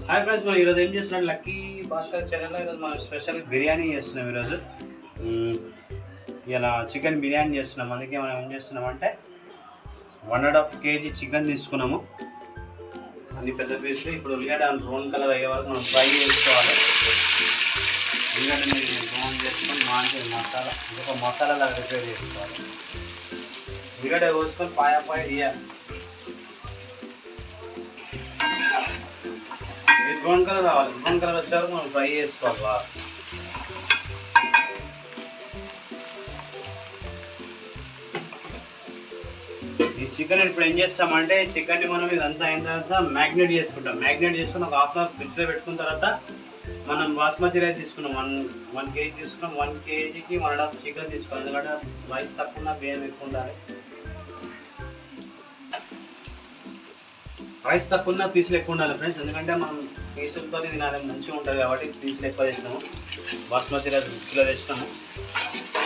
Hi friends, మనం ఈరోజు ఏం చేస్తున్నాం లక్కీ భాస్కర్ ఛానల్లో ఈరోజు మనం స్పెషల్ బిర్యానీ చేస్తున్నాం. ఈరోజు ఇలా చికెన్ బిర్యానీ చేస్తున్నాం. అందుకే మనం ఏం చేస్తున్నామంటే 1.5 kg చికెన్ తీసుకున్నాము. అన్ని పెద్ద పీసులు. ఇప్పుడు ఉల్లిగడ్డ బ్రౌన్ కలర్ అయ్యే వరకు మనం ఫ్రై చేసుకోవాలి. ఉల్లిగడ్డని బ్రౌన్ చేసుకొని మంచిగా మసాలా ఇంకొక మసాలా లాగా ప్రిపేర్ చేసుకోవాలి. ఉల్లిగడ్డ కోసుకొని పాయ తీయాలి. బ్రౌన్ కలర్ రావాలి. బ్రౌన్ కలర్ వచ్చే వరకు మనం ఫ్రై చేసుకోవాలి. ఈ చికెన్ ఇప్పుడు ఏం చేస్తామంటే చికెన్ని మనం ఇదంతా అయిన తర్వాత మ్యాగ్నేట్ చేసుకుంటాం. మ్యాగ్నేట్ చేసుకుని ఒక హాఫ్ అన్ అవర్ ఫ్రిడ్జ్లో పెట్టుకున్న తర్వాత మనం బాస్మతి రైస్ తీసుకున్నాం. 1 kg తీసుకున్నాం. 1 kgకి 1.5 చికెన్ తీసుకోవాలి. ఎందుకంటే రైస్ తక్కువ బియ్యం ఎక్కువ ఉండాలి. రైస్ తక్కువ పీసులు ఎక్కువ ఉండాలి ఫ్రెండ్స్. ఎందుకంటే మనం పీసులతో తినాలి, మంచిగా ఉంటుంది కాబట్టి పీసులు ఎక్కువ తెచ్చినాము. బాస్మతి రైస్ 1 kg తెచ్చినాము.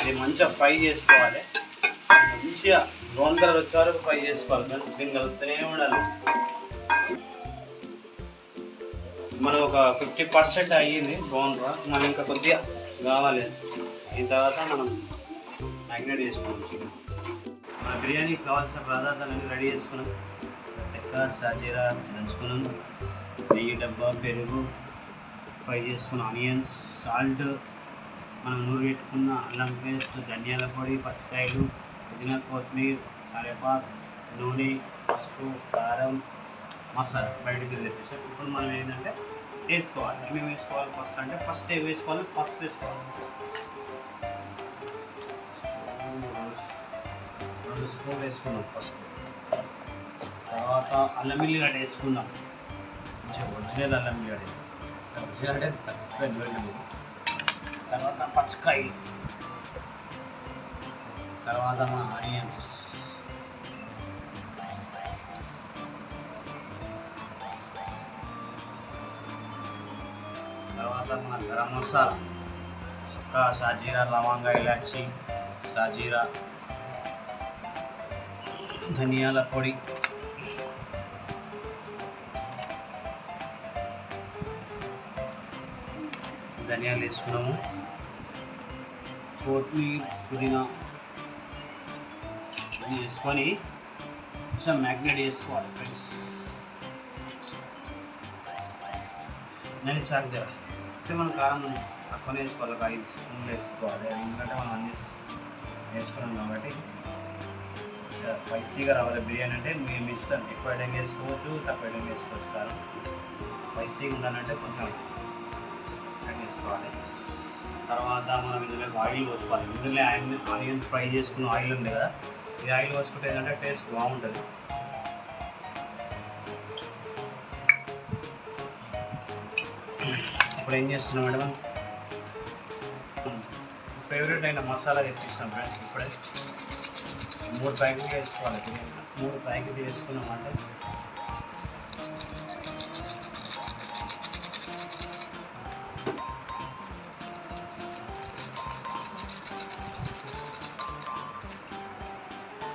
ఇది మంచిగా ఫ్రై చేసుకోవాలి. మంచిగా బ్రౌన్ కలర్ వచ్చే వరకు ఫ్రై చేసుకోవాలి ఫ్రెండ్స్. దీన్ని కలుపుతూనే ఉండాలి. మనం ఒక 50% అయ్యింది బ్రౌన్. మనం ఇంకా కొద్దిగా కావాలి. అయిన తర్వాత మనం మ్యాగ్నేట్ చేసుకున్నాం చికెన్. మన బిర్యానీకి కావాల్సిన పదార్థాలన్నీ రెడీ చేసుకున్నాం. చెక్క, షాజీరా దంచుకున్నాం. నెయ్యి డబ్బా, పెరుగు, ఫ్రై చేసుకున్న ఆనియన్స్, సాల్ట్, మనం నూరు పెట్టుకున్న అల్లం పేస్ట్, ధనియాల పొడి, పచ్చికాయలు, పుదీనా, కొత్తిమీర, కరివేపాకు, నూనె, పసుపు, కారం, మసాలా బయటకు తెప్పించాం. ఇప్పుడు మనం ఏంటంటే వేసుకోవాలి. ఏమేమి వేసుకోవాలి ఫస్ట్ అంటే ఫస్ట్ ఏం వేసుకోవాలి? పసుపు వేసుకోవాలి. 2 స్పూన్లు వేసుకున్నాం పసుపు. తర్వాత అల్లం ఎల్లిగడ్డ వేసుకుందాం. మంచిగా ఒరిజినల్ అల్లం ఎల్లిగడ్డ. ఒరిజినల్ అంటే తక్కువ. తర్వాత పచ్చికాయలు, తర్వాత మన ఆనియన్స్, తర్వాత మన గరం మసాలా, చెక్క, షాజీరా, లవంగా, ఇలాచి, షాజీరా, ధనియాల పొడి, ధనియాలు వేసుకున్నాము. కొత్తిమీర, పుదీనా వేసుకొని కొంచెం మ్యాగ్నేట్ చేసుకోవాలి ఫ్రెండ్స్. నేను చాక్ దగ్గర అయితే మనం కారం తక్కువనే వేసుకోవాలి. ఒక 5 స్పూన్లు వేసుకోవాలి. ఎందుకంటే మనం అన్నీ వేసుకున్నాం కాబట్టి స్పైసీగా రావాలి. బిర్యానీ అంటే మేము ఇష్టం. ఎక్కువ ఐటెం వేసుకోవచ్చు, తక్కువ ఐటెం వేసుకోవచ్చు. కారం స్పైసీగా ఉండాలంటే కొంచెం వేసుకోవాలి. తర్వాత మనం ఇందులో ఆయిల్ పోసుకోవాలి. ఇందులో ఆనియన్ ఫ్రై చేసుకున్న ఆయిల్ ఉంది కదా, ఈ ఆయిల్ పోసుకుంటే ఏంటంటే టేస్ట్ బాగుంటుంది. ఇప్పుడు ఏం చేస్తున్నామంటే మనం ఫేవరెట్ అయిన మసాలా తెచ్చిస్తాం ఫ్రెండ్స్. ఇప్పుడే 3 ప్యాకెట్లు వేసుకోవాలి. 3 ప్యాకెట్లు వేసుకున్నామంటే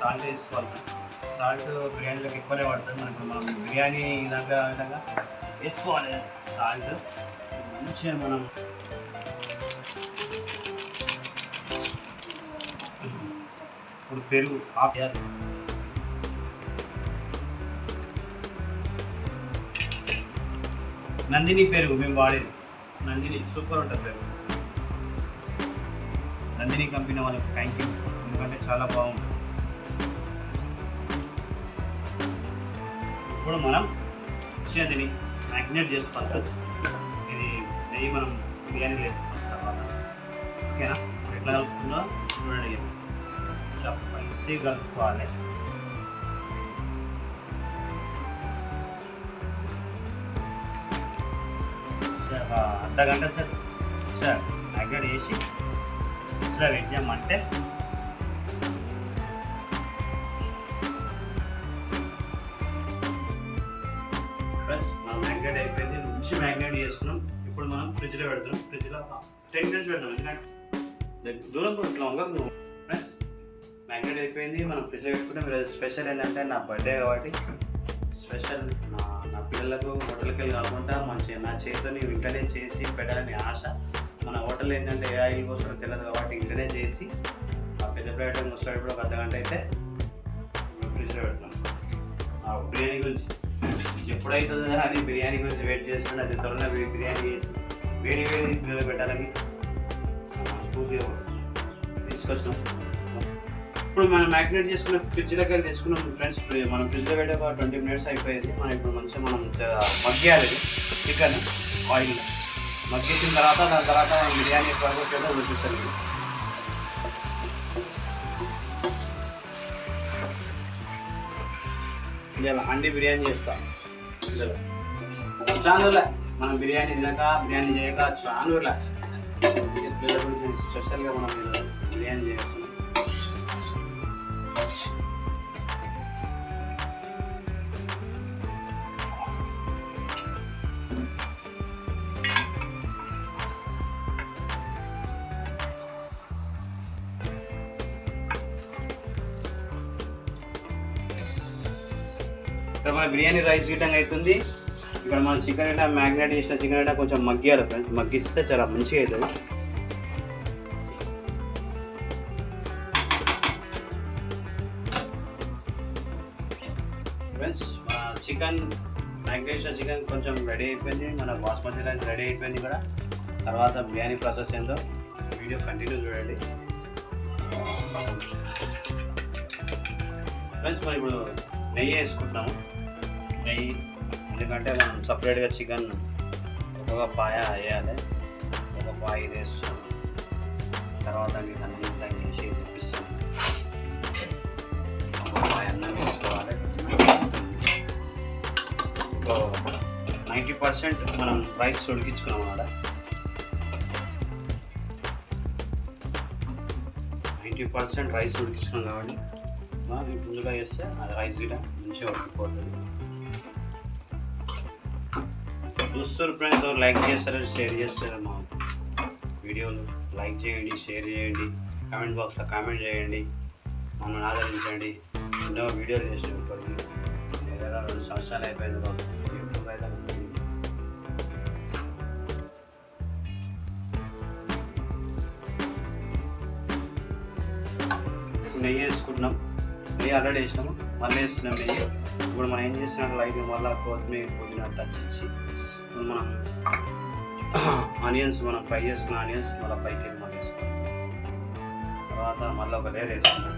సాల్ట్ వేసుకోవాలి. సాల్ట్ బిర్యానీలోకి ఎక్కువనే పడుతుంది. మనం బిర్యానీ విధంగా వేసుకోవాలి సాల్ట్. మంచిగా మనం ఇప్పుడు పెరుగు హాఫ్ చేయాలి. నందిని పెరుగు మేము వాడేది. నందిని సూపర్ ఉంటుంది పెరుగు. నందిని కంపెనీ వాళ్ళకి థ్యాంక్ యూ. ఎందుకంటే చాలా బాగుంటుంది. ఇప్పుడు మనం చిన్నదిని మ్యాగ్నేట్ చేసుకోవాలి. ఇది నెయ్యి మనం బిర్యానీలో వేస్తాం తర్వాత. ఓకేనా? ఎట్లా కలుపుతుందో చూడండి. కొంచెం స్పైసీ కలుపుకోవాలి. ఒక అర్ధగంట సేపు మ్యాగ్నేట్ వేసి ఇట్లా పెట్టామంటే మనం మ్యాగ్నేట్ అయిపోయింది. మంచి మ్యాగ్నేట్ చేస్తున్నాం. ఇప్పుడు మనం ఫ్రిడ్జ్లో పెడతాం. ఫ్రిడ్జ్లో 10 minutes పెడతాం. ఎందుకంటే దూరం ఇట్లా ఉండదు ఫ్రెండ్స్. మ్యాగ్నేట్ అయిపోయింది. మనం ఫ్రిడ్జ్లో పెట్టుకుంటే మీరు స్పెషల్ ఏంటంటే నా బర్త్డే కాబట్టి స్పెషల్ నా పిల్లలకు హోటల్కి వెళ్ళి కాకుండా మంచిగా నా చేతిని ఇంట్లోనే చేసి పెట్టాలని ఆశ. మన హోటల్ ఏంటంటే ఏ ఆయిల్ కోసం తెలియదు కాబట్టి ఇంట్లోనే చేసి ఆ పెద్ద ప్లేట్ ముసలాడిప్పుడు ఒక అర్ధగంట అయితే ఫ్రిడ్జ్లో పెడతాం. ఆ బిర్యానీ గురించి ఎప్పుడైతుందో అని బిర్యానీ గురించి వెయిట్ చేస్తుండే. అది త్వరగా బిర్యానీ చేసి వేడి పిల్లలు పెట్టాలని స్ఫూర్తిగా తీసుకొచ్చినాం. ఇప్పుడు మనం మ్యాగ్నేట్ చేసుకున్న ఫ్రిడ్జ్లోకి వెళ్ళి తెచ్చుకున్నాం ఫ్రెండ్స్. మనం ఫ్రిడ్జ్లో పెట్టే ఒక 20 minutes అయిపోయేది. మనం ఇప్పుడు మంచిగా మగ్గియాలి చికెన్ ఆయిల్. మగ్గించిన తర్వాత దాని తర్వాత మనం బిర్యానీ ప్రాసెస్ ఏదో చూపిస్తాను. ఇలా హండీ బిర్యానీ చేస్తాం. చానులే మనం బిర్యానీ తినక బిర్యానీ చేయక చానులే స్పెషల్గా మనం బిర్యానీ చేస్తున్నాం. ఇక్కడ మన బిర్యానీ రైస్ గిట్టంగా అవుతుంది. ఇక్కడ మనం చికెన్ అయినా మ్యాగ్నేట్ చేసిన చికెన్ అయినా కొంచెం మగ్గియాలి ఫ్రెండ్స్. మగ్గిస్తే చాలా మంచిగా అవుతుంది. ఫ్రెండ్స్ మన చికెన్ మ్యాగ్నేట్ చేసిన చికెన్ కొంచెం రెడీ అయిపోయింది. మన బాస్మతి రైస్ రెడీ అయిపోయింది కూడా. తర్వాత బిర్యానీ ప్రాసెస్ ఏందో వీడియో కంటిన్యూ చూడండి ఫ్రెండ్స్. మనం ఇప్పుడు నెయ్యి వేసుకుంటున్నాము. నెయ్యి ఎందుకంటే మనం సపరేట్గా చికెన్ ఒక పాయ వేయాలి. ఒక పాయ ఇది వేస్తాం. తర్వాత మీకు అన్ని వేసి చూపిస్తాను. ఒక పాయ అన్నం వేసుకోవాలి. 90% మనం రైస్ ఉడికించుకున్నాం అన్నమాట. 90% రైస్ ఉడికించుకున్నాం కాబట్టి మనం ముందుగా వేస్తే అది రైస్ కూడా మంచిగా ఉడికిపోతుంది. చూస్తారు ఫ్రెండ్స్, లైక్ చేస్తారు, షేర్ చేస్తారు. మా వీడియోలు లైక్ చేయండి, షేర్ చేయండి, కామెంట్ బాక్స్లో కామెంట్ చేయండి, మమ్మల్ని ఆదరించండి. ఎన్నో వీడియోలు చేసినాం. ఇప్పటికి 2 సంవత్సరాలు అయిపోయింది. యూట్యూబ్ అయితే నెయ్యి వేసుకుంటున్నాం. నెయ్యి ఆల్రెడీ వేసినాము, మళ్ళీ వేస్తున్నాం నెయ్యి. ఇప్పుడు మనం ఏం చేసినట్టు లైట్గా మళ్ళీ కొత్తిమీర పుదీనా టచ్ ఇచ్చి మనం ఆనియన్స్ మనం ఫ్రై చేసుకున్న ఆనియన్స్ మళ్ళీ పైకి మళ్ళీ వేసుకున్నాం. తర్వాత మళ్ళీ ఒక లేయర్ వేసుకున్నాం.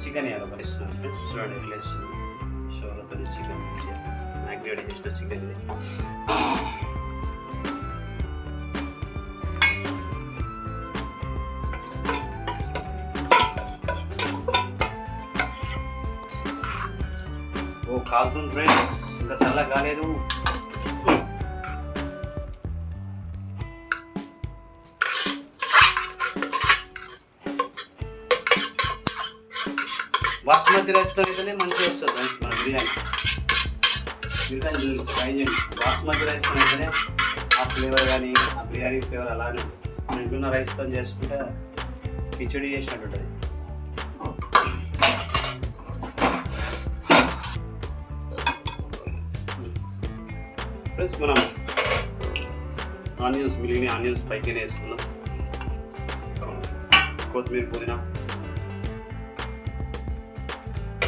చికెన్ వేయాలి ఒక ఇస్తున్నాం. చూడండి ఎట్లా వేస్తున్నాం. షోలతో చికెన్ మ్యాగ్నేట్ చేసిన చికెన్ ఇది. ఓ కాలుతుంది ఫ్రెండ్స్, ఇంకా చల్ల కాలేదు. బాస్మతి రైస్తో అయితేనే మంచిగా వస్తుంది ఫ్రెండ్స్ మన బిర్యానీ. బిర్యానీ ట్రై చేయండి. బాస్మతి రైస్తో అయితేనే ఆ ఫ్లేవర్ కానీ ఆ బిర్యానీ ఫ్లేవర్ అలానే మనం ఇంట్లో రైస్తో చేసుకుంటే కిచడీ చేసినట్టు ఉంటుంది. ఫ్రెండ్స్ మనం ఆనియన్స్ మిగిలిన ఆనియన్స్ పైకి వేసుకున్నాం. కొత్తిమీర పుదీనా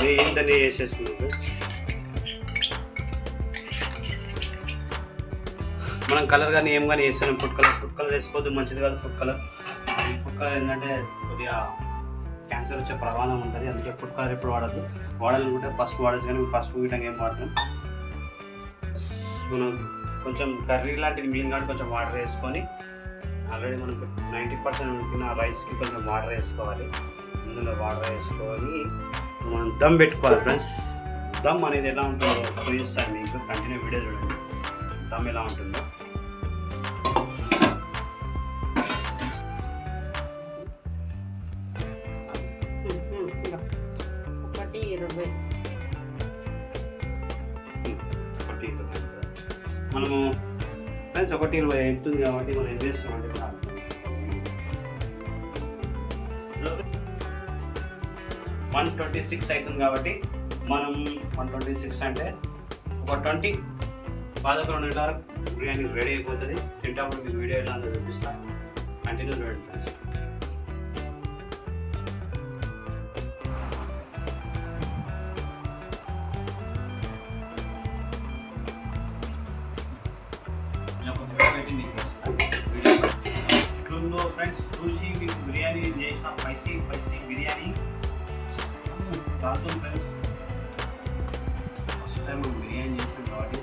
ఏంటనే వేసేసుకున్నాం. మనం కలర్ కానీ ఏం కానీ వేస్తున్నాం. ఫుడ్ కలర్ వేసుకోవద్దు, మంచిది కాదు ఫుడ్ కలర్. ఫుడ్ కలర్ ఏంటంటే కొద్దిగా క్యాన్సర్ వచ్చే ప్రమాదం ఉంటుంది. అందుకే ఫుడ్ కలర్ ఎప్పుడు వాడద్దు. వాడాలనుకుంటే పసుపు వాడచ్చు, కానీ పసుపు వీటంగా ఏం వాడతాం. మనం కొంచెం కర్రీ లాంటిది మిగిలిన కాబట్టి కొంచెం వాటర్ వేసుకొని ఆల్రెడీ మనం 90% ఉడికిన రైస్కి కొంచెం వాటర్ వేసుకోవాలి. ఇందులో వాటర్ వేసుకొని మనం దమ్ పెట్టుకోవాలి ఫ్రెండ్స్. దమ్ అనేది ఎలా ఉంటుందో చూపిస్తాను మీకు. కంటిన్యూ వీడియో చూడండి దమ్ ఎలా ఉంటుందో. మనము ఫ్రెండ్స్ 1:20 అవుతుంది కాబట్టి మనం ఏం చేస్తామంటే 126 అవుతుంది కాబట్టి మనం 126 అంటే ఒక 20 పాదకరం నిండారు బిర్యానీ రెడీ అయిపోతుంది. తింటప్పుడు మీకు వీడియో ఎలా ఉందో చూపిస్తా. కంటిన్యూ చూడండి ఫ్రెండ్స్. ఎట్లుందో ఫ్రెండ్స్ చూసి మీకు బిర్యానీ చేసిన స్పైసీ బిర్యానీ కాదు ఫ్రెండ్స్. ఫస్ట్ టైం మనం బిర్యానీ చేసినాం కాబట్టి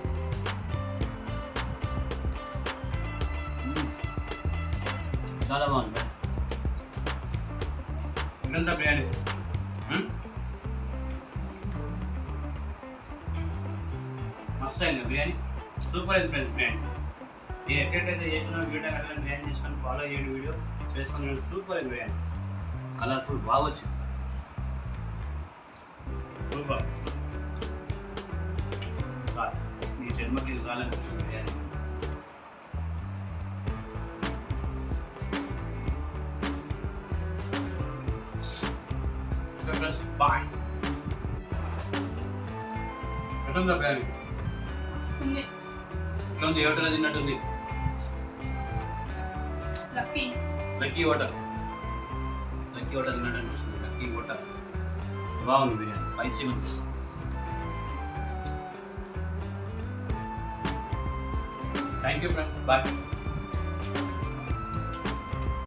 చాలా బాగుంది. ఇదంతా బిర్యానీ మస్తు అయింది బిర్యానీ. సూపర్ అయింది ఫ్రెండ్స్ బిర్యానీ. నేను ఎక్కడికైతే చేస్తున్నాను వీడియో అట్లా బిర్యానీ చేసుకొని ఫాలో చేయండి. వీడియో చేసుకొని సూపర్ అయింది బిర్యానీ. కలర్ఫుల్ బాగా వచ్చింది. సూపర్. ఈ జన్మకి కావాలనిపిస్తుంది బిర్యానీ. బాయ్. ఎట్లుందా బిర్యానీ? ఎట్లా ఉంది? ఏ హోటల్ తిన్నట్టుంది? లక్కీ హోటల్ తిన్నట్టు అనిపిస్తుంది. లక్కీ హోటల్ బాగుంది బిర్యానీ. స్పైసీ ఉంది. Thank you friends. బాయ్.